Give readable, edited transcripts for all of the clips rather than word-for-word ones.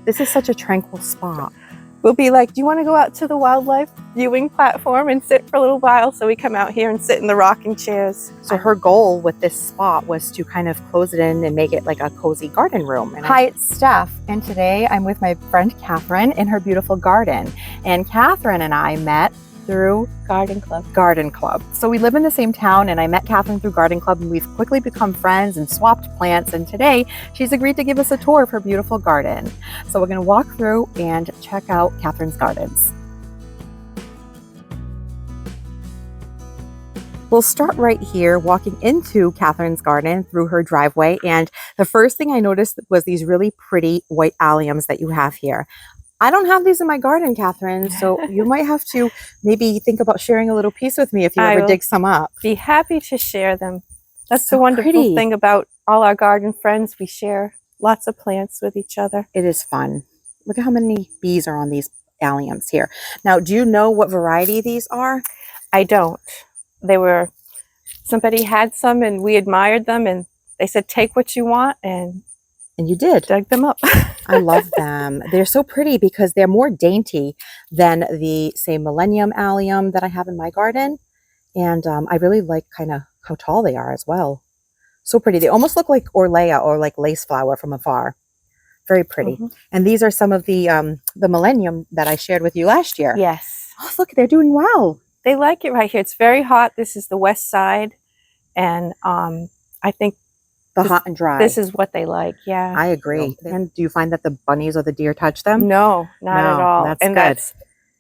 This is such a tranquil spot. We'll be like, do you want to go out to the wildlife viewing platform and sit for a little while? So we come out here and sit in the rocking chairs. So her goal with this spot was to kind of close it in and make it like a cozy garden room. Hi, it's Steph, and today I'm with my friend Catherine in her beautiful garden. And Catherine and I met through Garden Club. So we live in the same town, and I met Catherine through Garden Club, and we've quickly become friends and swapped plants. And today she's agreed to give us a tour of her beautiful garden. So we're going to walk through and check out Catherine's gardens. We'll start right here, walking into Catherine's garden through her driveway. And the first thing I noticed was these really pretty white aliums that you have here. I don't have these in my garden, Catherine, so you might have to maybe think about sharing a little piece with me if you ever dig some up. Be happy to share them. That's the wonderful thing about all our garden friends. We share lots of plants with each other. It is fun. Look at how many bees are on these aliums here. Now, do you know what variety these are? I don't. Somebody had some and we admired them, and they said, take what you want, and you did. Dug them up. I love them. They're so pretty because they're more dainty than the, say, Millennium allium that I have in my garden. And I really like kind of how tall they are as well. So pretty. They almost look like Orlea or like lace flower from afar. Very pretty. Mm-hmm. And these are some of the Millennium that I shared with you last year. Yes. Oh, look, they're doing well. They like it right here. It's very hot. This is the west side. And I think hot and dry. This is what they like. Yeah. I agree. And do you find that the bunnies or the deer touch them? No, not at all. That's good. That's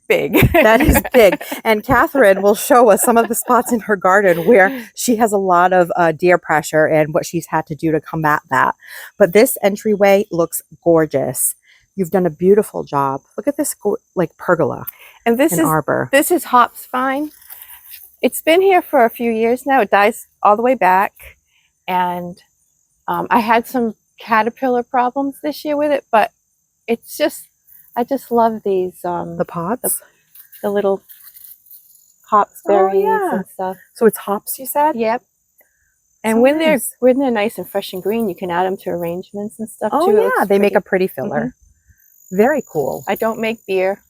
big. That is big. And Catherine will show us some of the spots in her garden where she has a lot of deer pressure and what she's had to do to combat that. But this entryway looks gorgeous. You've done a beautiful job. Look at this like pergola and arbor. This is hops vine. It's been here for a few years now. It dies all the way back. And I had some caterpillar problems this year with it, but it's just, I just love these. The pods? The little hops berries and stuff. So it's hops, you said? Yep. And so when they're nice and fresh and green, you can add them to arrangements and stuff too. Oh yeah, they make a pretty filler. Mm-hmm. Very cool. I don't make beer.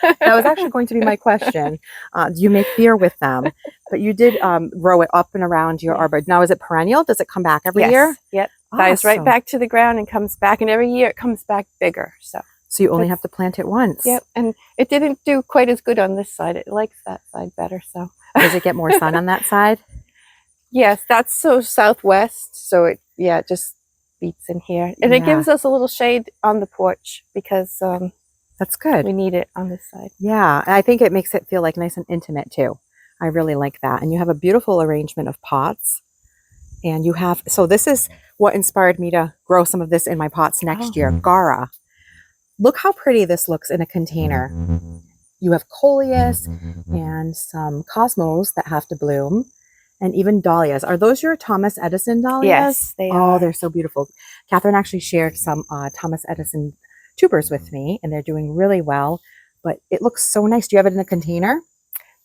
That was actually going to be my question. Do you make beer with them? But you did grow it up and around your arbor. Now, is it perennial? Does it come back every year? Yep. Dies right back to the ground and comes back. And every year it comes back bigger. So you only have to plant it once. Yep. And it didn't do quite as good on this side. It likes that side better. So does it get more sun on that side? Yes, that's so southwest. So it just beats in here. And it gives us a little shade on the porch because that's good. We need it on this side. Yeah, I think it makes it feel like nice and intimate too. I really like that. And you have a beautiful arrangement of pots. And you have, so this is what inspired me to grow some of this in my pots next year. Gara. Look how pretty this looks in a container. You have coleus and some cosmos that have to bloom. And even dahlias. Are those your Thomas Edison dahlias? Yes, they are. Oh, they're so beautiful. Catherine actually shared some Thomas Edison tubers with me, and they're doing really well. But it looks so nice. Do you have it in a container?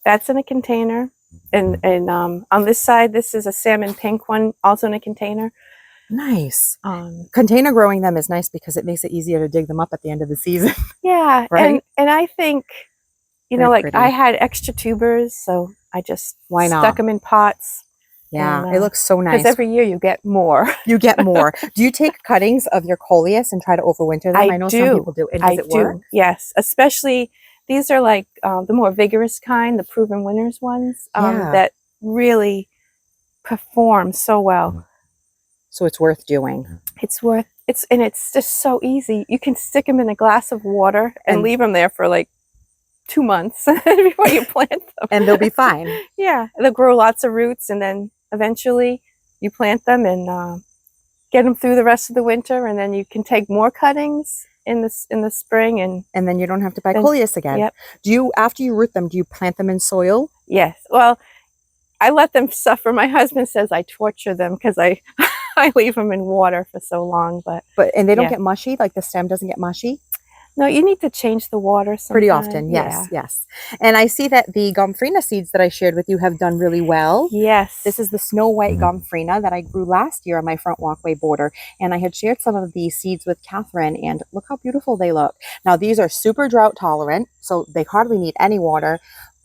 That's in a container. And on this side, this is a salmon pink one, also in a container. Nice. Container growing them is nice because it makes it easier to dig them up at the end of the season. Yeah. Right? And I think, They're like pretty. I had extra tubers, so I just stuck them in pots. Yeah, and, it looks so nice. Because every year you get more. You get more. Do you take cuttings of your coleus and try to overwinter them? I know some people do. And does it work? Yes, especially these are like the more vigorous kind, the proven winners ones that really perform so well. So it's worth doing. And it's just so easy. You can stick them in a glass of water and leave them there for like 2 months before you plant them. And they'll be fine. Yeah, they'll grow lots of roots, and then eventually you plant them and get them through the rest of the winter, and then you can take more cuttings in the spring, and then you don't have to buy coleus again. Yep. Do you, after you root them, do you plant them in soil? Yes. Well, I let them suffer. My husband says I torture them because I leave them in water for so long, but and they don't get mushy, like the stem doesn't get mushy? No, you need to change the water Pretty sometime. often, yes, yes. And I see that the gomphrena seeds that I shared with you have done really well. Yes. This is the snow white gomphrena that I grew last year on my front walkway border. And I had shared some of these seeds with Catherine, and look how beautiful they look. Now, these are super drought tolerant, so they hardly need any water.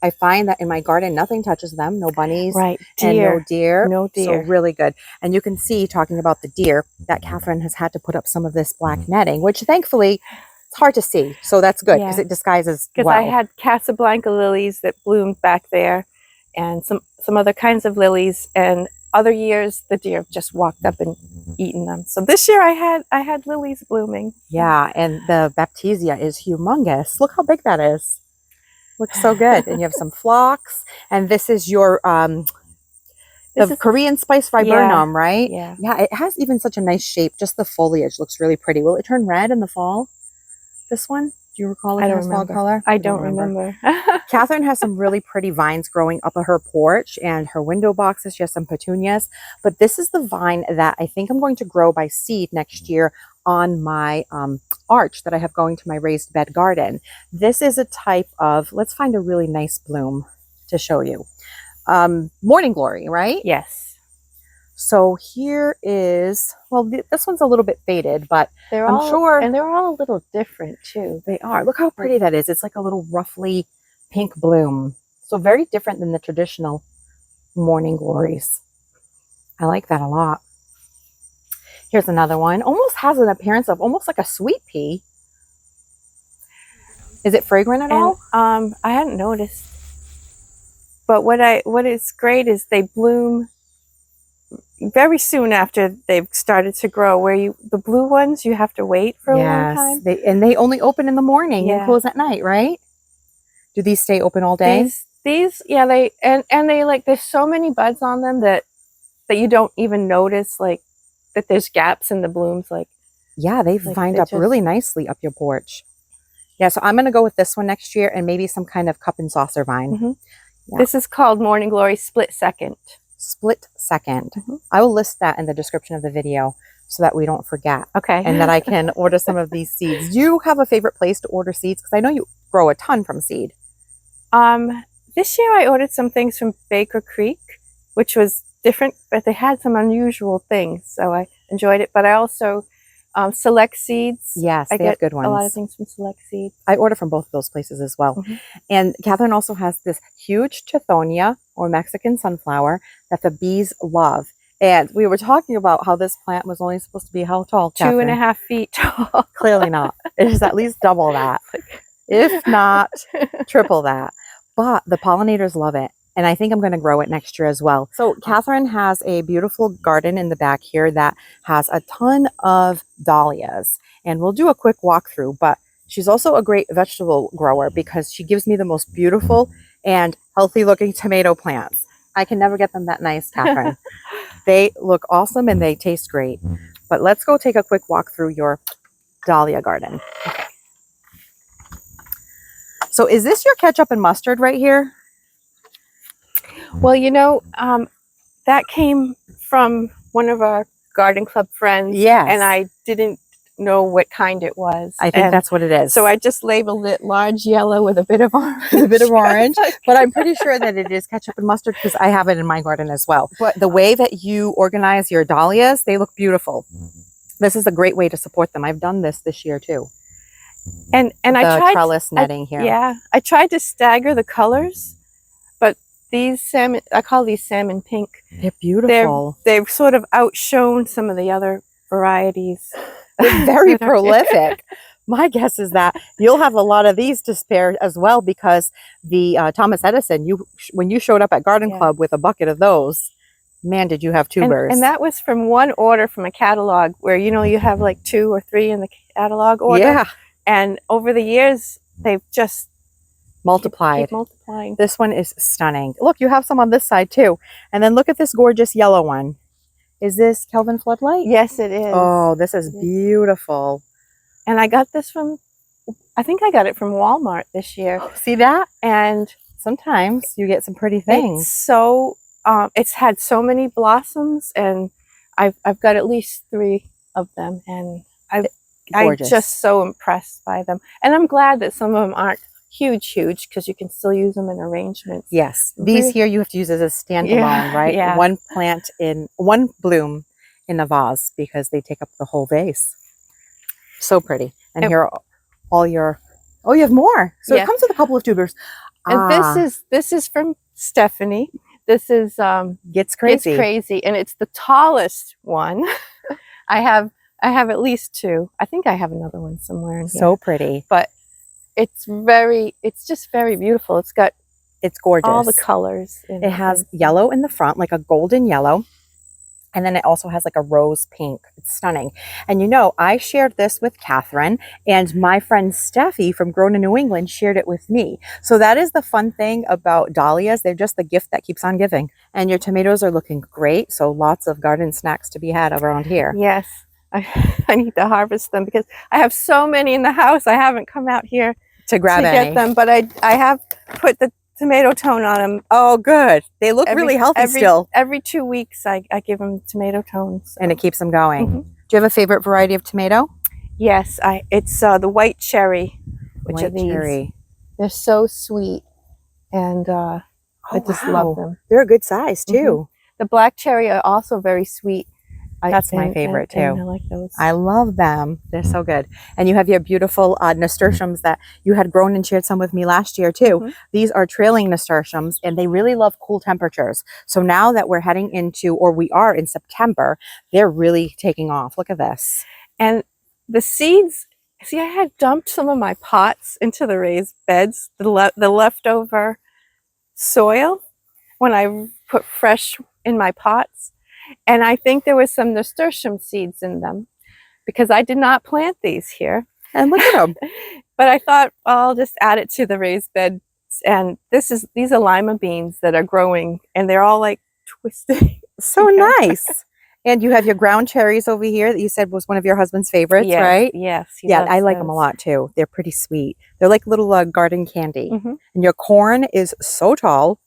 I find that in my garden, nothing touches them. No bunnies and no deer. No deer. So really good. And you can see, talking about the deer, that Catherine has had to put up some of this black netting, which thankfully, it's hard to see. So that's good because it disguises well. Because I had Casablanca lilies that bloomed back there and some other kinds of lilies. And other years, the deer just walked up and eaten them. So this year I had lilies blooming. Yeah, and the baptisia is humongous. Look how big that is. Looks so good. And you have some phlox, and this is your Korean spice viburnum, right? Yeah. Yeah, it has even such a nice shape. Just the foliage looks really pretty. Will it turn red in the fall? This one? Do you recall if it has fall color? I don't remember. Catherine has some really pretty vines growing up on her porch and her window boxes. She has some petunias. But this is the vine that I think I'm going to grow by seed next year on my arch that I have going to my raised bed garden. This is a type of, let's find a really nice bloom to show you. Morning Glory, right? Yes. So here is, well, this one's a little bit faded, but I'm sure. And they're all a little different too. They are. Look how pretty that is. It's like a little roughly pink bloom. So very different than the traditional morning glories. I like that a lot. Here's another one. Almost has an appearance of almost like a sweet pea. Is it fragrant at all? I hadn't noticed. But what is great is they bloom very soon after they've started to grow. The blue ones, you have to wait for a long time. They only open in the morning and close at night, right? Do these stay open all day? These, yeah, they like, there's so many buds on them that you don't even notice, like, that there's gaps in the blooms. Like, yeah, they vined up really nicely up your porch. Yeah, so I'm going to go with this one next year and maybe some kind of cup and saucer vine. Mm-hmm. Yeah. This is called Morning Glory Split Second. Split Second. Mm-hmm. I will list that in the description of the video so that we don't forget. Okay. And that I can order some of these seeds. Do you have a favorite place to order seeds? Because I know you grow a ton from seed. This year I ordered some things from Baker Creek, which was different, but they had some unusual things, so I enjoyed it. But I also Select Seeds. Yes, they have good ones. A lot of things from Select Seeds. I order from both of those places as well. Mm-hmm. And Catherine also has this huge Tithonia, or Mexican sunflower, that the bees love. And we were talking about how this plant was only supposed to be how tall, Catherine? 2.5 feet tall. Clearly not. It is at least double that, if not triple that. But the pollinators love it. And I think I'm going to grow it next year as well. So Catherine has a beautiful garden in the back here that has a ton of dahlias. And we'll do a quick walkthrough, but she's also a great vegetable grower because she gives me the most beautiful and healthy looking tomato plants. I can never get them that nice, Catherine. They look awesome and they taste great. But let's go take a quick walk through your dahlia garden. Okay. So is this your ketchup and mustard right here? Well, you know, that came from one of our garden club friends. Yes. And I didn't know what kind it was. I think that's what it is. So I just labeled it large yellow with a bit of orange. With a bit of orange. But I'm pretty sure that it is ketchup and mustard because I have it in my garden as well. But the way that you organize your dahlias, they look beautiful. This is a great way to support them. I've done this year too. And I tried trellis netting here. Yeah. I tried to stagger the colors. These salmon, I call these salmon pink. They're beautiful. They've sort of outshone some of the other varieties. They're very prolific. My guess is that you'll have a lot of these to spare as well because the Thomas Edison, when you showed up at Garden Club with a bucket of those, man, did you have tubers. And that was from one order from a catalog where, you know, you have like 2 or 3 in the catalog order. Yeah. And over the years, they've just multiplied. Keep multiplying. This one is stunning. Look, you have some on this side too. And then look at this gorgeous yellow one. Is this Kelvin Floodlight? Yes, it is. Oh, this is beautiful. And I got this I think I got it from Walmart this year. See that? And sometimes you get some pretty things. It's so, it's had so many blossoms and I've got at least 3 of them. And I'm Gorgeous. just so impressed by them. And I'm glad that some of them aren't huge, because you can still use them in arrangements. Yes. These here you have to use as a standalone, right? Yeah. One bloom in a vase because they take up the whole vase. So pretty. And here are all your, oh, you have more. So it comes with a couple of tubers. And this is from Stephanie. This is Gets Crazy. Gets Crazy, and it's the tallest one. I have at least two. I think I have another one somewhere in here. So pretty. But it's just very beautiful. It's gorgeous. All the colors. It has yellow in the front, like a golden yellow. And then it also has like a rose pink. It's stunning. And you know, I shared this with Catherine, and my friend Steffi from Grown in New England shared it with me. So that is the fun thing about dahlias. They're just the gift that keeps on giving. And your tomatoes are looking great. So lots of garden snacks to be had around here. Yes. I need to harvest them because I have so many in the house. I haven't come out here to get them, but I have put the tomato tone on them. Oh, good. They look really healthy still. Every 2 weeks, I give them tomato tones. And it keeps them going. Do you have a favorite variety of tomato? Yes, it's the white cherry, which are these. Cherry. They're so sweet, and I just love them. They're a good size too. The black cherry are also very sweet. That's my favorite too. I like those. I love them. They're so good. And you have your beautiful nasturtiums that you had grown and shared some with me last year too. These are trailing nasturtiums, and they really love cool temperatures. So now that we're heading into, or we are in September, they're really taking off. Look at this. And the seeds, see, I had dumped some of my pots into the raised beds, the leftover soil, when I put fresh in my pots. And I think there was some nasturtium seeds in them because I did not plant these here. And look at them. But I thought, well, I'll just add it to the raised beds. And these are lima beans that are growing, and they're all like twisted. So nice. And you have your ground cherries over here that you said was one of your husband's favorites, right? Yes. Yeah, I like them a lot too. They're pretty sweet. They're like little garden candy. And your corn is so tall.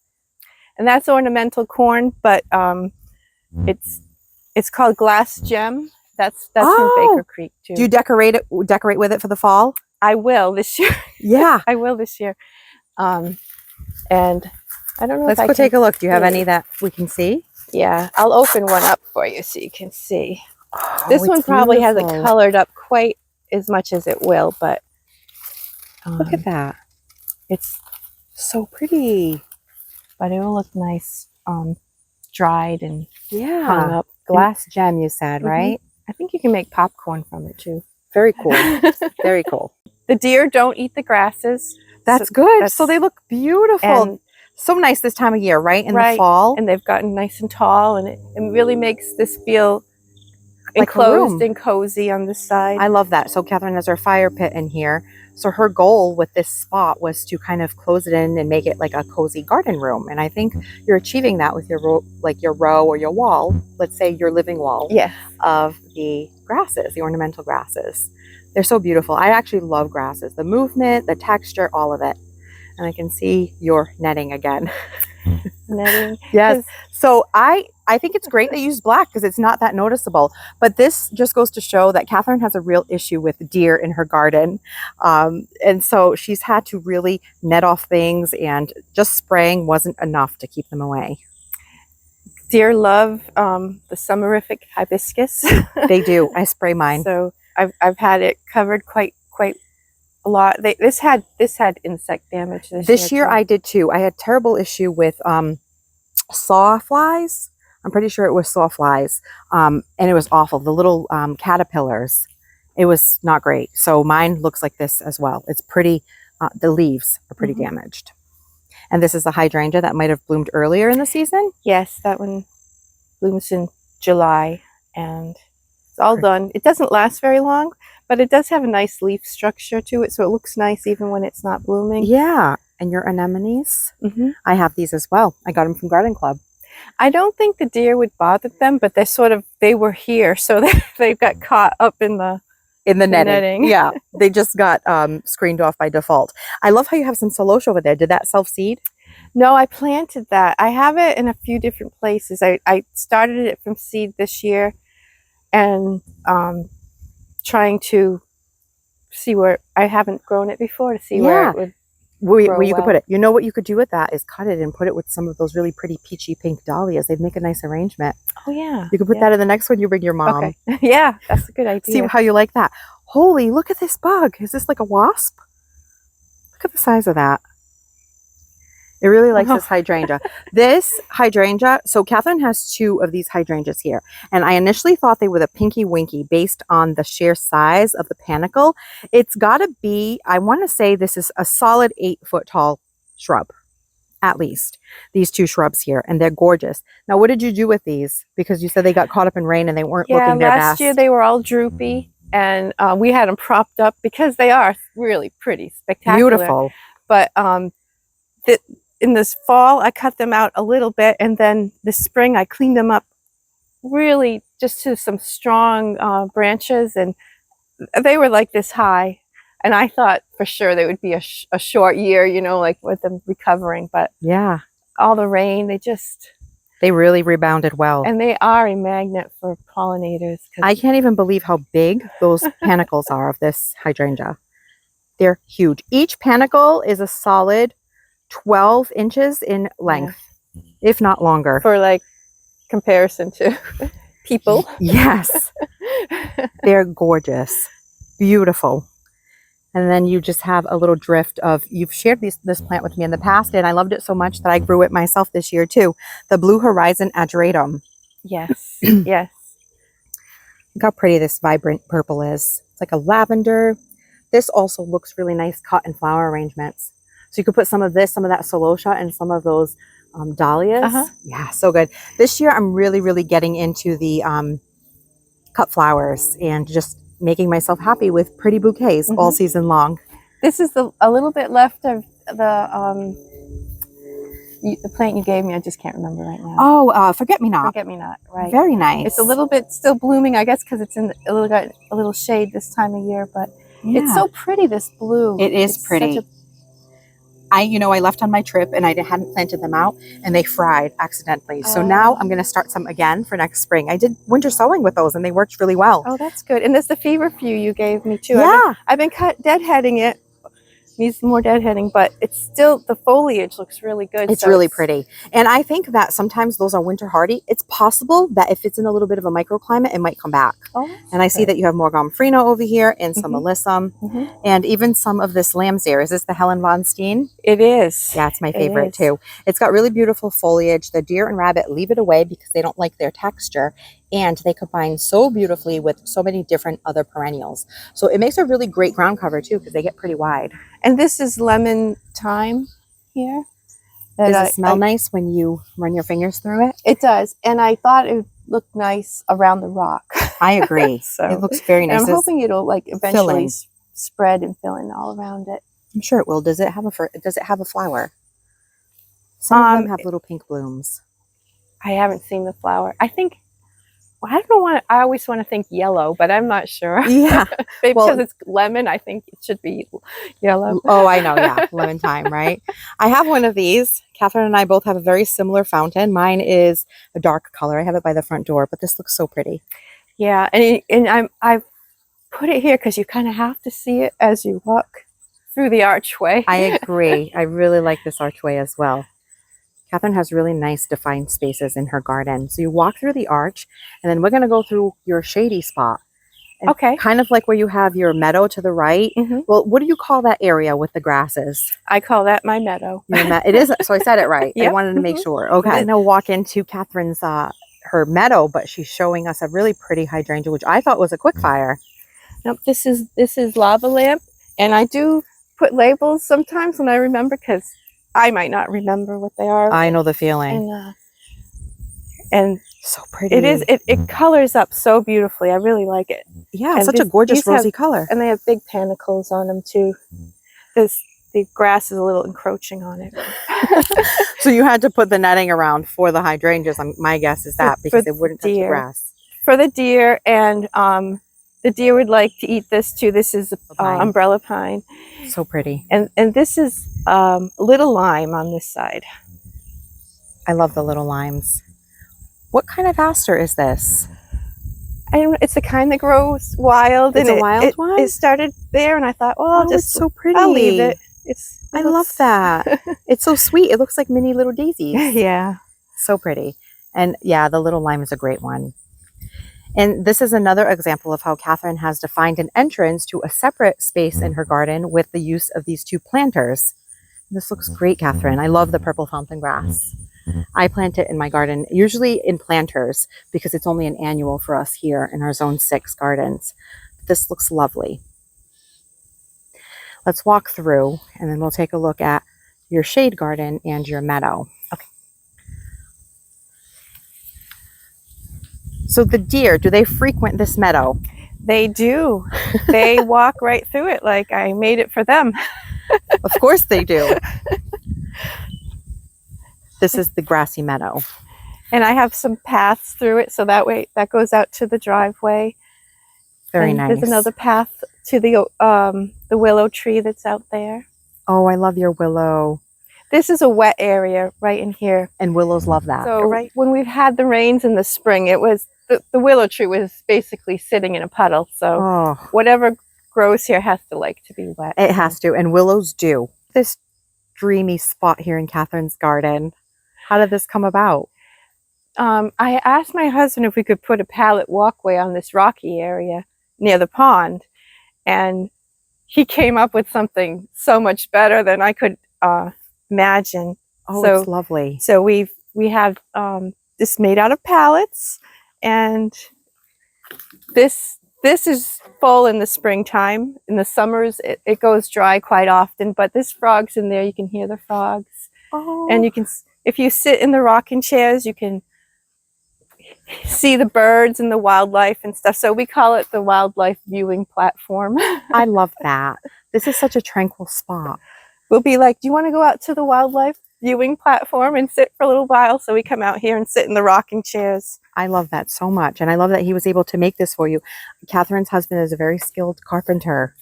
And that's ornamental corn, but it's called glass gem. That's from Baker Creek too. Do you decorate with it for the fall? I will this year. Yeah, I will this year. And I don't know. Let's go take a look. Do you have any that we can see? Yeah, I'll open one up for you so you can see. Oh, this one probably hasn't colored up quite as much as it will, but look at that. It's so pretty. But it will look nice, dried and hung up. Glass gem, you said, right? I think you can make popcorn from it too. Very cool. Very cool. The deer don't eat the grasses. That's good. So they look beautiful. And so nice this time of year, right? In the fall. And they've gotten nice and tall, and it really makes this feel like enclosed and cozy on this side. I love that. So Catherine has her fire pit in here. So her goal with this spot was to kind of close it in and make it like a cozy garden room. And I think you're achieving that with your row or your wall. Let's say your living wall of the grasses, the ornamental grasses. They're so beautiful. I actually love grasses. The movement, the texture, all of it. And I can see your netting again. Netting. Yes. So I think it's great they use black because it's not that noticeable. But this just goes to show that Catherine has a real issue with deer in her garden. And so she's had to really net off things, and just spraying wasn't enough to keep them away. Deer love the summerific hibiscus. They do. I spray mine. So I've had it covered quite a lot. This had insect damage this year. I did too. I had terrible issue with sawflies. I'm pretty sure it was sawflies. And it was awful. The little caterpillars. It was not great. So mine looks like this as well. It's pretty, the leaves are pretty damaged. And this is a hydrangea that might have bloomed earlier in the season? Yes, that one blooms in July, and it's all done. It doesn't last very long, but it does have a nice leaf structure to it, so it looks nice even when it's not blooming. Yeah. And your anemones? I have these as well. I got them from Garden Club. I don't think the deer would bother them, but they were here, so they got caught up in the netting. Yeah, they just got screened off by default. I love how you have some celosia over there. Did that self-seed? No, I planted that. I have it in a few different places. I started it from seed this year, and trying to see where I haven't grown it before to see where Yeah. it would. Where you could well. put it. You know what you could do with that is cut it and put it with some of those really pretty peachy pink dahlias. They'd make a nice arrangement. Oh yeah. You could put that in the next one you bring your mom. Okay. Yeah, that's a good idea. See how you like that. Holy, look at this bug. Is this like a wasp? Look at the size of that. It really likes this hydrangea. This hydrangea, so Catherine has 2 of these hydrangeas here. And I initially thought they were the Pinky Winky based on the sheer size of the panicle. It's got to be, I want to say this is a solid 8-foot tall shrub, at least. These 2 shrubs here, and they're gorgeous. Now, what did you do with these? Because you said they got caught up in rain and they weren't looking their best. Last year they were all droopy, and we had them propped up because they are really pretty, spectacular. Beautiful. But in this fall, I cut them out a little bit, and then this spring I cleaned them up really just to some strong branches, and they were like this high. And I thought for sure they would be a short year, you know, like with them recovering. But yeah, all the rain, they really rebounded well. And they are a magnet for pollinators. I can't even believe how big those panicles are of this hydrangea. They're huge. Each panicle is a solid 12 inches in length, if not longer. For like comparison to people. Yes. They're gorgeous. Beautiful. And then you just have a little drift of, you've shared this plant with me in the past, and I loved it so much that I grew it myself this year too. The Blue Horizon Ageratum. Yes. Yes. Look how pretty this vibrant purple is. It's like a lavender. This also looks really nice cut in flower arrangements. So you could put some of this, some of that celosia, and some of those dahlias. Yeah, so good. This year I'm really, really getting into the cut flowers and just making myself happy with pretty bouquets all season long. This is a little bit left of the plant you gave me. I just can't remember right now. Oh, forget-me-not. Forget-me-not, right. Very nice. It's a little bit still blooming, I guess, because it's in got a little shade this time of year, but it's so pretty, this blue. It is pretty. I left on my trip and I hadn't planted them out and they fried accidentally. So now I'm going to start some again for next spring. I did winter sowing with those and they worked really well. Oh, that's good. And there's the feverfew you gave me too. Yeah. I've been deadheading it. Needs more deadheading, but it's still, the foliage looks really good. It's really pretty. And I think that sometimes those are winter hardy. It's possible that if it's in a little bit of a microclimate, it might come back. Oh, and I see that you have more Gomfrino over here and some alyssum and even some of this lamb's ear. Is this the Helen von Steen? It is. Yeah, it's my favorite too. It's got really beautiful foliage. The deer and rabbit leave it away because they don't like their texture. And they combine so beautifully with so many different other perennials. So it makes a really great ground cover too because they get pretty wide. And this is lemon thyme here. Does it smell nice when you run your fingers through it? It does. And I thought it would look nice around the rock. I agree. So it looks very nice. And I'm hoping it'll like eventually spread and fill in all around it. I'm sure it will. Does it have a flower? Some of them have little pink blooms. I haven't seen the flower. I think, I don't know why I always want to think yellow, but I'm not sure. Yeah. Maybe because it's lemon, I think it should be yellow. Oh, I know. Yeah. Lemon thyme, right? I have one of these. Catherine and I both have a very similar fountain. Mine is a dark color. I have it by the front door, but this looks so pretty. Yeah. And I've put it here because you kind of have to see it as you walk through the archway. I agree. I really like this archway as well. Catherine has really nice defined spaces in her garden. So you walk through the arch and then we're going to go through your shady spot. And okay. Kind of like where you have your meadow to the right. Well, what do you call that area with the grasses? I call that my meadow. It is. So I said it right. Yep. I wanted to make sure. Okay. I'm going to walk into Catherine's, her meadow, but she's showing us a really pretty hydrangea, which I thought was a quick fire. Nope. This is lava lamp. And I do put labels sometimes when I remember because I might not remember what they are. I know the feeling. And so pretty. It is. It colors up so beautifully. I really like it. Yeah, such a gorgeous rosy color. And they have big panicles on them too. The grass is a little encroaching on it. So you had to put the netting around for the hydrangeas. My guess is that because it wouldn't touch the grass. For the deer, and the deer would like to eat this too. This is umbrella pine. So pretty. And this is little lime on this side. I love the little limes. What kind of aster is this? I don't, it's the kind that grows wild. It's and a wild one? It started there, and I thought, well, Oh, it's so pretty. I'll leave it. I love that. It's so sweet. It looks like mini little daisies. Yeah. So pretty. And yeah, the little lime is a great one. And this is another example of how Catherine has defined an entrance to a separate space in her garden with the use of these two planters. This looks great, Catherine. I love the purple fountain grass. I plant it in my garden, usually in planters, because it's only an annual for us here in our Zone 6 gardens. This looks lovely. Let's walk through, and then we'll take a look at your shade garden and your meadow. Okay. So the deer, do they frequent this meadow? They do. They walk right through it like I made it for them. Of course they do. This is the grassy meadow. And I have some paths through it, so that way that goes out to the driveway. Very and nice. There's another path to the willow tree that's out there. Oh, I love your willow. This is a wet area right in here. And willows love that. So when we've had the rains in the spring, it was the willow tree was basically sitting in a puddle. So whatever grows here has to like to be wet. It has to, and willows do. This dreamy spot here in Catherine's garden. How did this come about? I asked my husband if we could put a pallet walkway on this rocky area near the pond, and he came up with something so much better than I could imagine. Oh, so, it's lovely. So we have this made out of pallets, and this is full in the springtime. In the summers, it goes dry quite often, but there's frogs in there. You can hear the frogs. Oh. And you can, if you sit in the rocking chairs, you can see the birds and the wildlife and stuff. So we call it the wildlife viewing platform. I love that. This is such a tranquil spot. We'll be like, do you want to go out to the wildlife viewing platform and sit for a little while? So we come out here and sit in the rocking chairs. I love that so much. And I love that he was able to make this for you. Catherine's husband is a very skilled carpenter.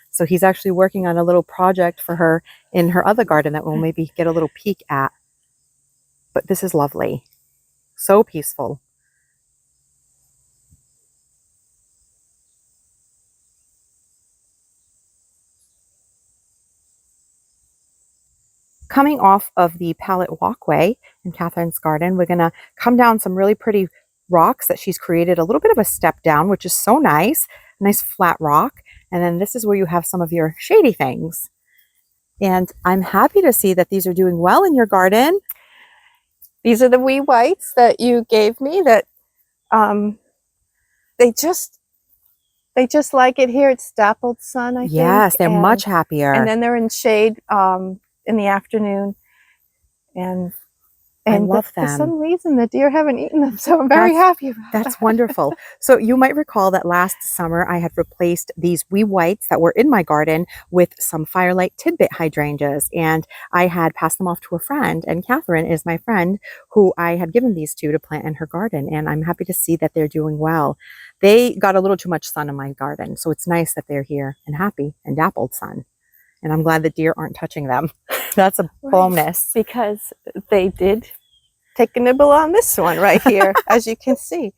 So he's actually working on a little project for her in her other garden that we'll maybe get a little peek at. But this is lovely. So peaceful. Coming off of the pallet walkway in Catherine's garden, we're going to come down some really pretty rocks that she's created, a little bit of a step down, which is so nice. A nice flat rock. And then this is where you have some of your shady things. And I'm happy to see that these are doing well in your garden. These are the wee whites that you gave me that they just like it here. It's dappled sun, I think. Yes, they're much happier. And then they're in shade in the afternoon. And I love them. For some reason, the deer haven't eaten them, so I'm very happy about that. That's wonderful. So you might recall that last summer I had replaced these wee whites that were in my garden with some firelight tidbit hydrangeas, and I had passed them off to a friend, and Catherine is my friend who I had given these to plant in her garden, and I'm happy to see that they're doing well. They got a little too much sun in my garden, so it's nice that they're here and happy and dappled sun. And I'm glad the deer aren't touching them. That's a bonus. Because they did take a nibble on this one right here, as you can see.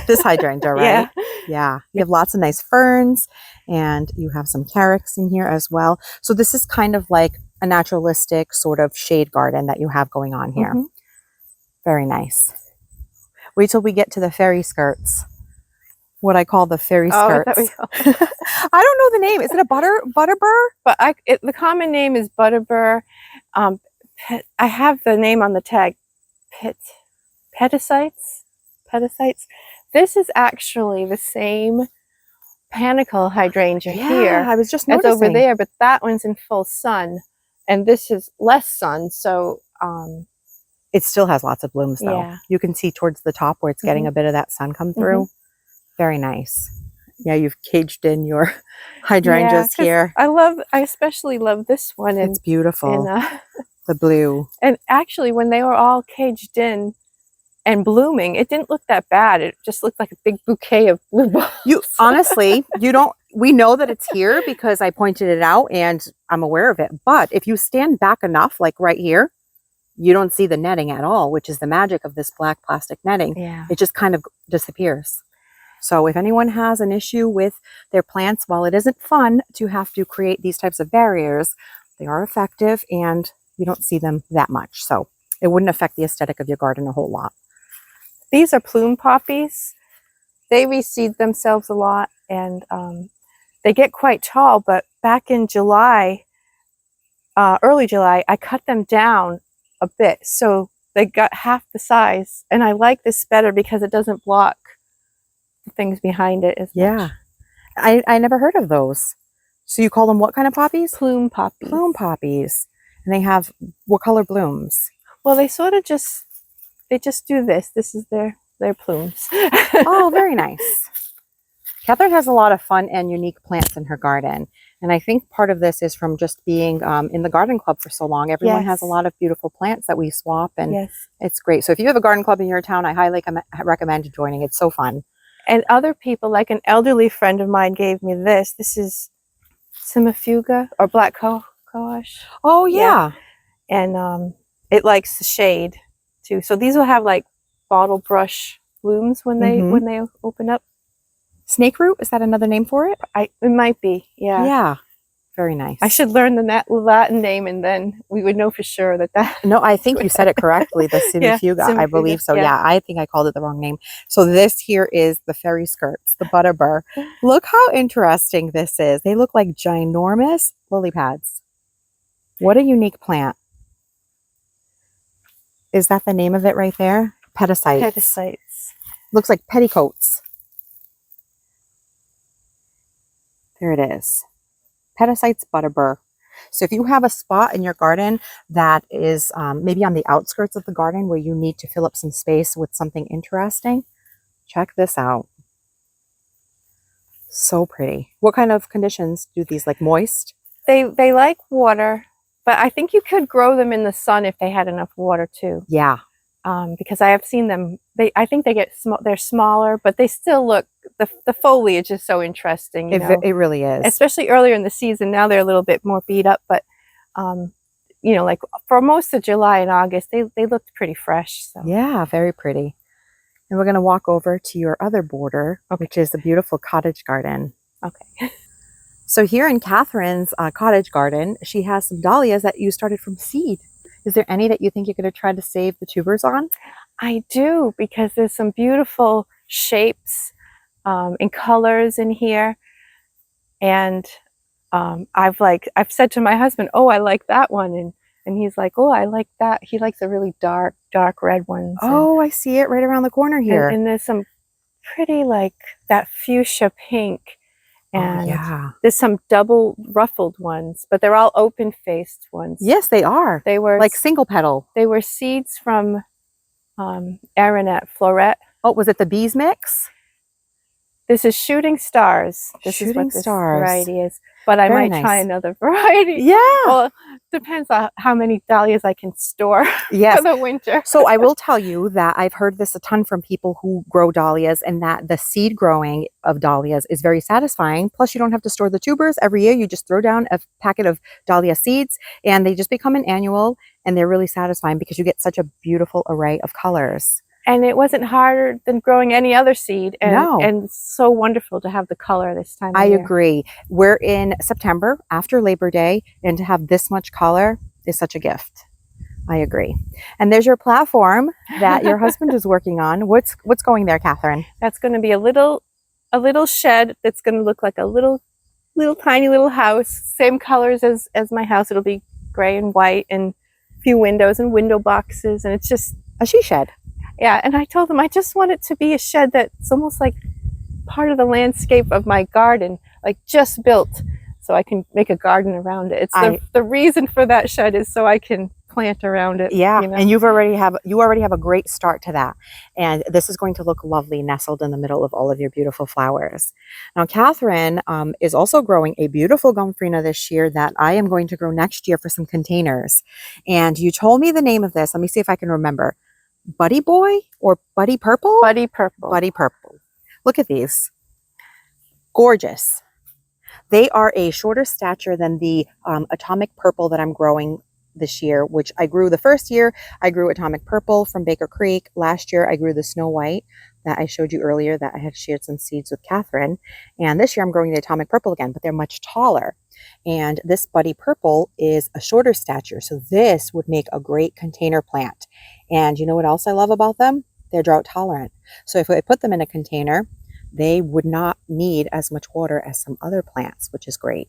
This hydrangea, right? Yeah. Yeah. You have lots of nice ferns, and you have some carex in here as well. So this is kind of like a naturalistic sort of shade garden that you have going on here. Mm-hmm. Very nice. Wait till we get to the fairy skirts. What I call the fairy skirts. I don't know the name. Is it a butterbur? But the common name is butterbur. I have the name on the tag. Petasites. This is actually the same panicle hydrangea here. I was just noticing. As over there, but that one's in full sun, and this is less sun. So it still has lots of blooms, though. Yeah. You can see towards the top where it's getting a bit of that sun come through. Very nice. Yeah, you've caged in your hydrangeas here. I especially love this one. It's beautiful. The blue. And actually, when they were all caged in and blooming, it didn't look that bad. It just looked like a big bouquet of bluebells. Honestly, we know that it's here because I pointed it out and I'm aware of it. But if you stand back enough, like right here, you don't see the netting at all, which is the magic of this black plastic netting. Yeah. It just kind of disappears. So if anyone has an issue with their plants, while it isn't fun to have to create these types of barriers, they are effective and you don't see them that much. So it wouldn't affect the aesthetic of your garden a whole lot. These are plume poppies. They reseed themselves a lot, and they get quite tall, but back in July, early July, I cut them down a bit. So they got half the size, and I like this better because it doesn't block the things behind it as much. I never heard of those. So you call them what kind of poppies? Plume poppies. Plume poppies. And they have what color blooms? Well, they sort of just do this. This is their plumes. Oh, very nice. Catherine has a lot of fun and unique plants in her garden. And I think part of this is from just being in the garden club for so long. Everyone has a lot of beautiful plants that we swap, and it's great. So if you have a garden club in your town, I highly recommend joining. It's so fun. And other people, like an elderly friend of mine gave me this. This is Simifuga or black cohosh. Oh, yeah. And it likes the shade too. So these will have like bottle brush blooms when they open up. Snake root, is that another name for it? It might be, yeah. Yeah, very nice. I should learn the Latin name, and then we would know for sure that. No, I think you said it correctly, the Simifuga. I believe so. Yeah, I think I called it the wrong name. So this here is the fairy skirts, the butterbur. Look how interesting this is. They look like ginormous lily pads. What a unique plant. Is that the name of it right there? Pedicites. Pedicites. Looks like petticoats. There it is. Pedicites butterbur. So if you have a spot in your garden that is maybe on the outskirts of the garden where you need to fill up some space with something interesting, check this out. So pretty. What kind of conditions do these like? Moist? They like water, but I think you could grow them in the sun if they had enough water too. Yeah. Because I have seen them. I think they get they're smaller, but they still look. The foliage is so interesting. You know? It really is. Especially earlier in the season. Now they're a little bit more beat up, but you know, like for most of July and August, they looked pretty fresh. So. Yeah, very pretty. And we're going to walk over to your other border, which is the beautiful cottage garden. Okay. So here in Catherine's cottage garden, she has some dahlias that you started from seed. Is there any that you think you're going to try to save the tubers on? I do, because there's some beautiful shapes and colors in here. And I've said to my husband, oh, I like that one. And he's like, oh, I like that. He likes the really dark red ones. Oh, I see it right around the corner here. And there's some pretty, like that fuchsia pink. And there's some double ruffled ones, but they're all open-faced ones. Yes, they are. They were like single petal. They were seeds from Aranette Florette. Oh, was it the bees mix? This is shooting stars. This is what this variety is. But I might try another variety. Yeah. Well, depends on how many dahlias I can store for the winter. So I will tell you that I've heard this a ton from people who grow dahlias, and that the seed growing of dahlias is very satisfying. Plus, you don't have to store the tubers. Every year, you just throw down a packet of dahlia seeds, and they just become an annual, and they're really satisfying because you get such a beautiful array of colors. And it wasn't harder than growing any other seed. And so wonderful to have the color this time of year. I agree. We're in September after Labor Day, and to have this much color is such a gift. I agree. And there's your platform that your husband is working on. What's going there, Catherine? That's going to be a little shed that's going to look like a little tiny little house. Same colors as my house. It'll be gray and white, and a few windows and window boxes. And it's just a she shed. Yeah, and I told him I just want it to be a shed that's almost like part of the landscape of my garden, like just built, so I can make a garden around it. It's the reason for that shed is so I can plant around it. Yeah, you know? And you already have a great start to that. And this is going to look lovely nestled in the middle of all of your beautiful flowers. Now, Catherine is also growing a beautiful gomphrena this year that I am going to grow next year for some containers. And you told me the name of this. Let me see if I can remember. Buddy Boy or Buddy Purple? Buddy Purple. Buddy Purple. Look at these. Gorgeous. They are a shorter stature than the Atomic Purple that I'm growing this year, which I grew the first year. I grew Atomic Purple from Baker Creek. Last year, I grew the Snow White. that I showed you earlier that I had shared some seeds with Catherine. And this year I'm growing the atomic purple again, but they're much taller. And this buddy purple is a shorter stature. So this would make a great container plant. And you know what else I love about them? They're drought tolerant. So if I put them in a container, they would not need as much water as some other plants, which is great.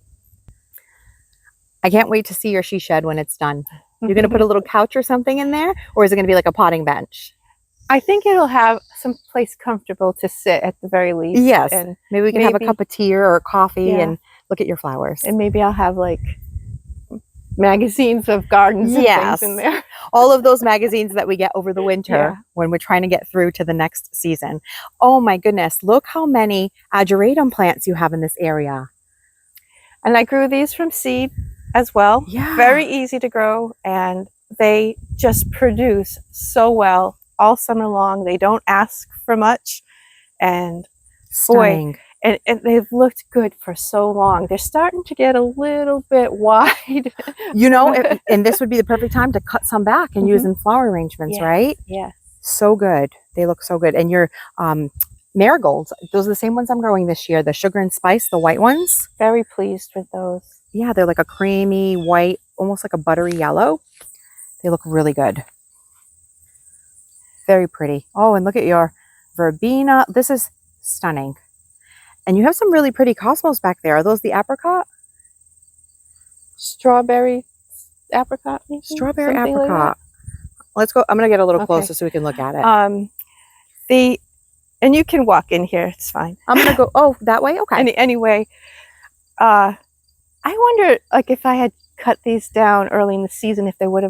I can't wait to see your she shed when it's done. You're going to put a little couch or something in there, or is it going to be like a potting bench? I think it'll have some place comfortable to sit at the very least. Yes. And maybe we can have a cup of tea or coffee and look at your flowers. And maybe I'll have like magazines of gardens and things in there. All of those magazines that we get over the winter when we're trying to get through to the next season. Oh my goodness. Look how many ageratum plants you have in this area. And I grew these from seed as well. Yeah. Very easy to grow, and they just produce so well all summer long. They don't ask for much, and Stunning. boy, and they've looked good for so long. They're starting to get a little bit wide. You know, and this would be the perfect time to cut some back and use in flower arrangements, right? Yeah. So good. They look so good. And your marigolds, those are the same ones I'm growing this year, the sugar and spice, the white ones. Very pleased with those. Yeah, they're like a creamy white, almost like a buttery yellow. They look really good. Very pretty. Oh, and look at your verbena. This is stunning. And you have some really pretty cosmos back there. Are those the apricot? Strawberry apricot, maybe? Strawberry Something apricot. like Let's go. I'm going to get a little closer so we can look at it. And you can walk in here. It's fine. I'm going to go, oh, that way? Okay. Anyway, I wonder, like, if I had cut these down early in the season, if they would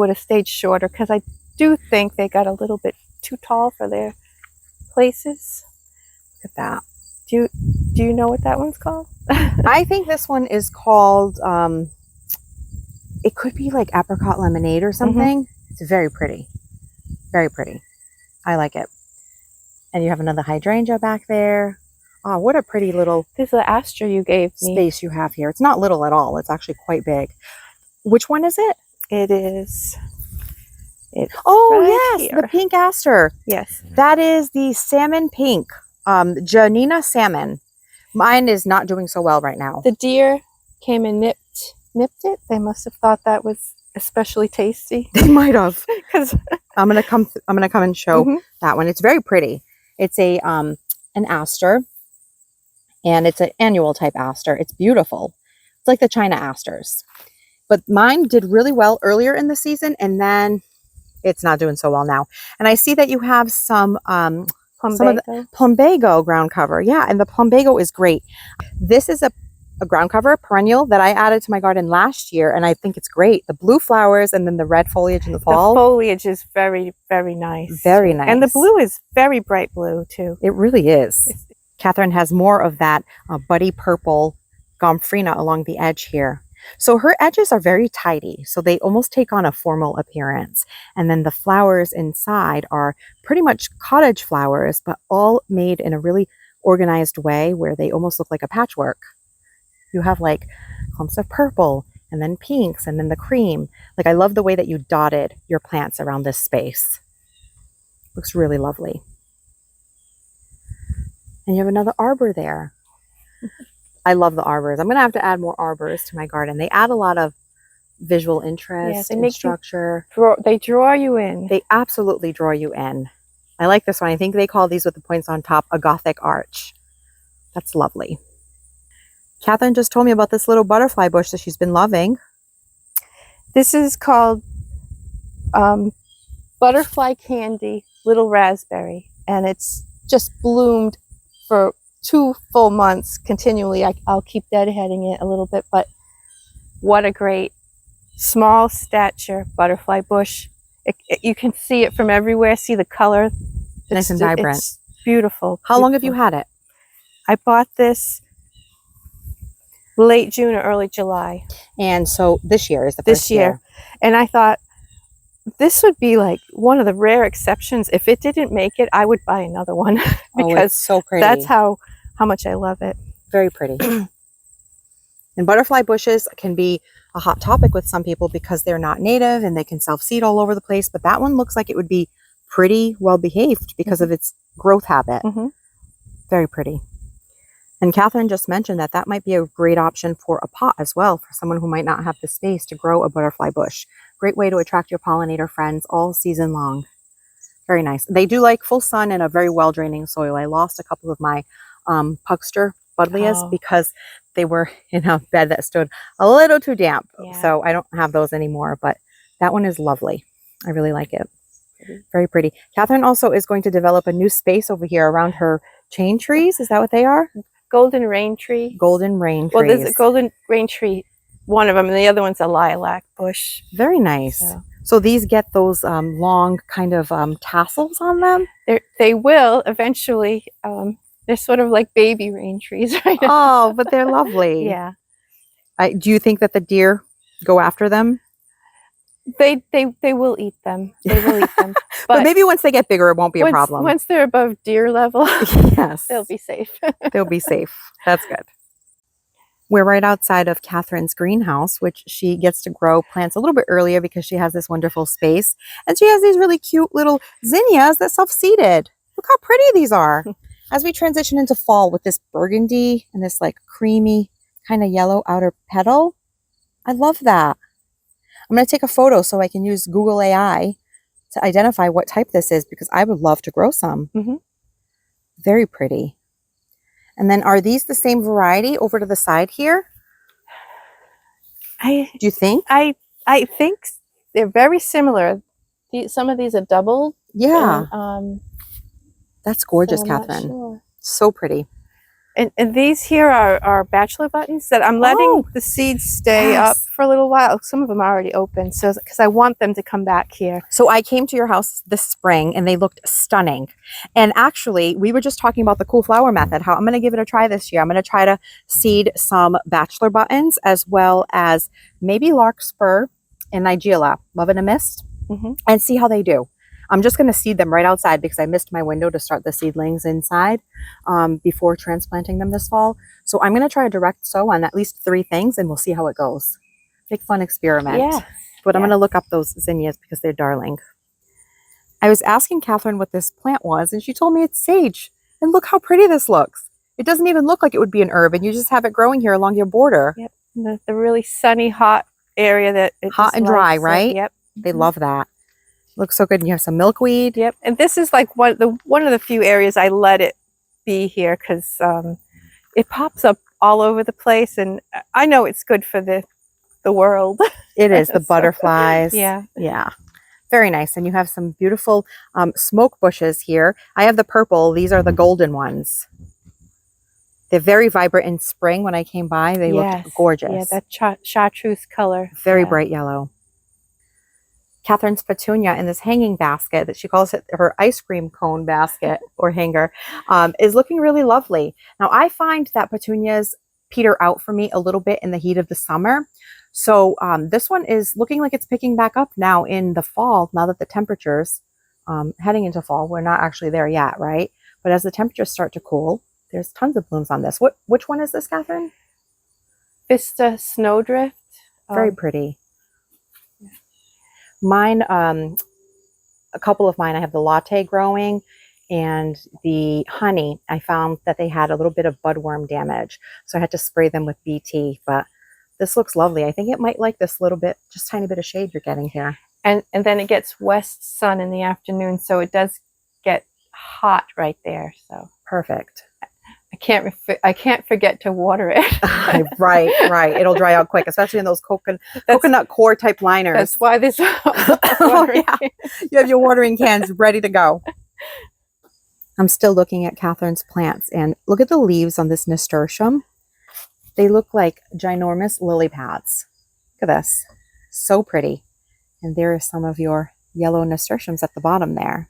have stayed shorter, because I do think they got a little bit too tall for their places. Look at that. Do you know what that one's called? I think this one is called, it could be like apricot lemonade or something. It's very pretty. Very pretty. I like it. And you have another hydrangea back there. Oh, what a pretty little This is the aster you gave me. Space you have here. It's not little at all. It's actually quite big. Which one is it? It is. Oh, right yes, here. the pink aster. Yes. That is the salmon pink, Janina salmon. Mine is not doing so well right now. The deer came and nipped it. They must have thought that was especially tasty. They might have. Because I'm gonna come and show that one. It's very pretty. It's a an aster, and it's an annual type aster. It's beautiful. It's like the China asters. But mine did really well earlier in the season, and then it's not doing so well now. And I see that you have some plumbago ground cover. Yeah, and the plumbago is great. This is a ground cover, perennial, that I added to my garden last year, and I think it's great. The blue flowers and then the red foliage in the fall. The foliage is very, very nice. Very nice. And the blue is very bright blue, too. It really is. Catherine has more of that buddy purple gomphrena along the edge here. So her edges are very tidy, so they almost take on a formal appearance. And then the flowers inside are pretty much cottage flowers, but all made in a really organized way where they almost look like a patchwork. You have like clumps of purple and then pinks and then the cream. Like, I love the way that you dotted your plants around this space. Looks really lovely. And you have another arbor there. I love the arbors. I'm going to have to add more arbors to my garden. They add a lot of visual interest and structure. They draw you in. They absolutely draw you in. I like this one. I think they call these with the points on top a Gothic arch. That's lovely. Catherine just told me about this little butterfly bush that she's been loving. This is called Butterfly Candy Little Raspberry, and it's just bloomed for 2 full months continually. I'll keep deadheading it a little bit, but what a great small stature butterfly bush. You can see it from everywhere. See the color. Nice and vibrant. It's beautiful. How long have you had it? I bought this late June or early July. And so this year is the first year. And I thought this would be like one of the rare exceptions. If it didn't make it, I would buy another one because it's so pretty. That's how much I love it. Very pretty. And butterfly bushes can be a hot topic with some people because they're not native and they can self-seed all over the place. But that one looks like it would be pretty well behaved because of its growth habit. Very pretty. And Catherine just mentioned that that might be a great option for a pot as well, for someone who might not have the space to grow a butterfly bush. Great way to attract your pollinator friends all season long. Very nice. They do like full sun and a very well draining soil. I lost a couple of my Puckster Buddleias because they were in a bed that stood a little too damp. So I don't have those anymore, but that one is lovely. I really like it. Very pretty. Catherine also is going to develop a new space over here around her chain trees. Is that what they are? Golden rain tree. Golden rain trees. Well, there's a golden rain tree, one of them, and the other one's a lilac bush. Very nice. So these get those long kind of tassels on them? They will eventually. They're sort of like baby rain trees right now. Oh, but they're lovely. Yeah. Do you think that the deer go after them? They will eat them. They will eat them. But maybe once they get bigger, it won't be a problem. Once they're above deer level, yes, they'll be safe. They'll be safe. That's good. We're right outside of Catherine's greenhouse, which she gets to grow plants a little bit earlier because she has this wonderful space. And she has these really cute little zinnias that self-seeded. Look how pretty these are. As we transition into fall with this burgundy and this like creamy kind of yellow outer petal, I love that. I'm going to take a photo so I can use Google AI to identify what type this is because I would love to grow some. Very pretty. And then are these the same variety over to the side here? Do you think? I think they're very similar. Some of these are doubled. Yeah. And, that's gorgeous, so Catherine. sure. So pretty. And these here are bachelor buttons that I'm letting the seeds stay up for a little while. Some of them are already open, so because I want them to come back here. So I came to your house this spring and they looked stunning. And actually, we were just talking about the cool flower method, how I'm going to give it a try this year. I'm going to try to seed some bachelor buttons as well as maybe larkspur and nigella, love in a mist, and see how they do. I'm just going to seed them right outside because I missed my window to start the seedlings inside before transplanting them this fall. So I'm going to try a direct sow on at least 3 things and we'll see how it goes. Big fun experiment. Yeah. But I'm going to look up those zinnias because they're darling. I was asking Catherine what this plant was and she told me it's sage. And look how pretty this looks. It doesn't even look like it would be an herb and you just have it growing here along your border. Yep. The really sunny, hot area that it hot and dry, right? Yep. They love that. Looks so good. And you have some milkweed. Yep. And this is like one of the few areas I let it be here because it pops up all over the place, and I know it's good for the world. It is the butterflies. Yeah. Yeah. Very nice. And you have some beautiful smoke bushes here. I have the purple. These are the golden ones. They're very vibrant in spring. When I came by, they looked gorgeous. Yeah, that chartreuse color. Very bright yellow. Catherine's petunia in this hanging basket that she calls it her ice cream cone basket or hanger is looking really lovely. Now I find that petunias peter out for me a little bit in the heat of the summer. So this one is looking like it's picking back up now in the fall, now that the temperatures heading into fall, we're not actually there yet, right? But as the temperatures start to cool, there's tons of blooms on this. Which one is this, Catherine? Vista Snowdrift. Very pretty. Mine, a couple of mine, I have the latte growing and the honey. I found that they had a little bit of budworm damage. So I had to spray them with BT, but this looks lovely. I think it might like this little bit, just tiny bit of shade you're getting here. And then it gets west sun in the afternoon. So it does get hot right there. So perfect. I can't forget to water it. Right. It'll dry out quick, especially in those coconut core type liners. That's why this. Oh, yeah. You have your watering cans ready to go. I'm still looking at Catherine's plants and look at the leaves on this nasturtium. They look like ginormous lily pads. Look at this. So pretty. And there are some of your yellow nasturtiums at the bottom there.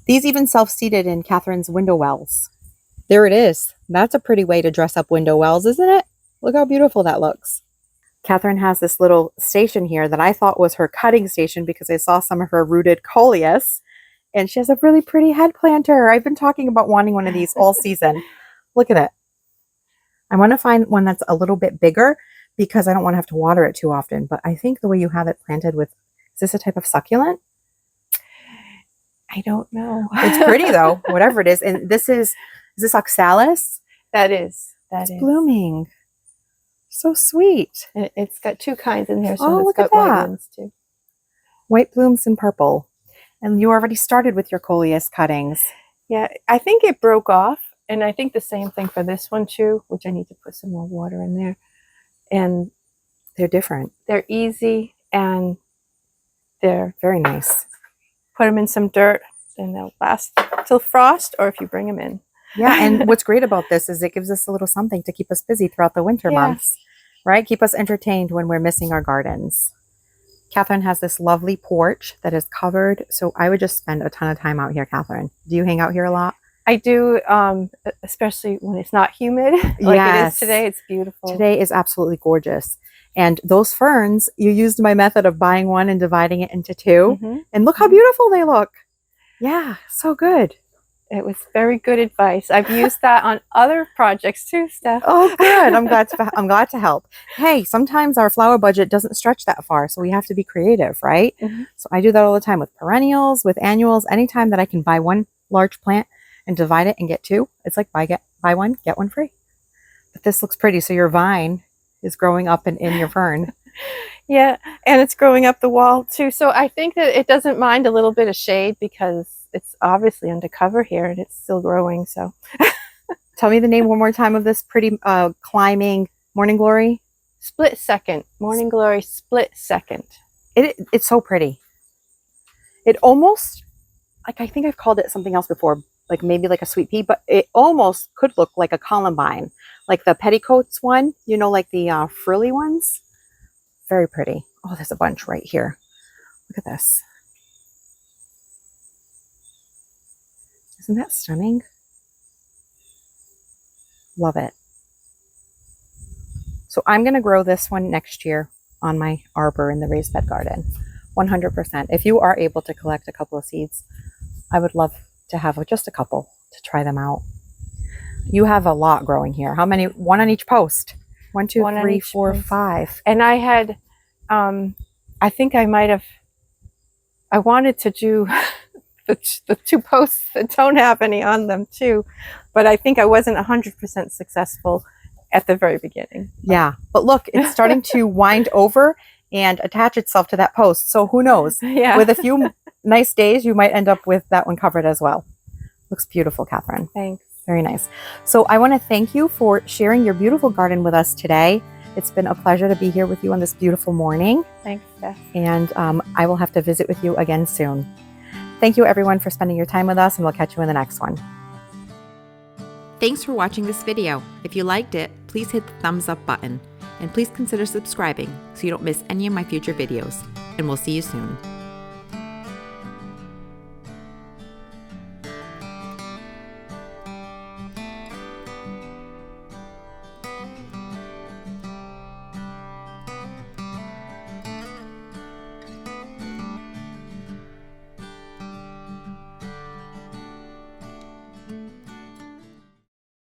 These even self-seeded in Catherine's window wells. There it is. That's a pretty way to dress up window wells, isn't it? Look how beautiful that looks. Catherine has this little station here that I thought was her cutting station because I saw some of her rooted coleus. And she has a really pretty head planter. I've been talking about wanting one of these all season. Look at it. I want to find one that's a little bit bigger because I don't want to have to water it too often. But I think the way you have it planted with, is this a type of succulent? I don't know. It's pretty though, whatever it is. And is this oxalis? That is. It's blooming. So sweet. It's got two kinds in here. So Oh, it's look got at that. white ones too. White blooms and purple. And you already started with your coleus cuttings. Yeah, I think it broke off. And I think the same thing for this one too, which I need to put some more water in there. And they're different. They're easy and they're very nice. Put them in some dirt and they'll last till frost, or if you bring them in. Yeah, and what's great about this is it gives us a little something to keep us busy throughout the winter months, right? Keep us entertained when we're missing our gardens. Catherine has this lovely porch that is covered, so I would just spend a ton of time out here, Catherine. Do you hang out here a lot? I do, especially when it's not humid like it is today. It's beautiful. Today is absolutely gorgeous. And those ferns, you used my method of buying one and dividing it into two. Mm-hmm. And look how beautiful they look. Yeah, so good. It was very good advice. I've used that on other projects too, Steph. Oh, good. I'm glad to help. Hey, sometimes our flower budget doesn't stretch that far, so we have to be creative, right? Mm-hmm. So I do that all the time with perennials, with annuals. Anytime that I can buy one large plant and divide it and get two, it's like buy one, get one free. But this looks pretty. So your vine is growing up in your fern. Yeah, and it's growing up the wall too. So I think that it doesn't mind a little bit of shade because it's obviously undercover here and it's still growing. So tell me the name one more time of this pretty climbing morning glory. Split second. Morning glory split second. It's so pretty. It almost, like, I think I've called it something else before, like maybe like a sweet pea, but it almost could look like a columbine, like the petticoats one, you know, like the frilly ones. Very pretty. Oh, there's a bunch right here. Look at this. Isn't that stunning? Love it. So I'm going to grow this one next year on my arbor in the raised bed garden. 100%. If you are able to collect a couple of seeds, I would love to have just a couple to try them out. You have a lot growing here. How many? One on each post. 1, 2, 3, 4, 5. And I had, I think I might have, I wanted to do the two posts that don't have any on them too, but I think I wasn't 100% successful at the very beginning. Yeah, but look, it's starting to wind over and attach itself to that post. So who knows? Yeah. With a few nice days, you might end up with that one covered as well. Looks beautiful, Catherine. Thanks. Very nice. So I want to thank you for sharing your beautiful garden with us today. It's been a pleasure to be here with you on this beautiful morning. Thanks, Steph. And I will have to visit with you again soon. Thank you, everyone, for spending your time with us, and we'll catch you in the next one. Thanks for watching this video. If you liked it, please hit the thumbs up button. And please consider subscribing so you don't miss any of my future videos. And we'll see you soon.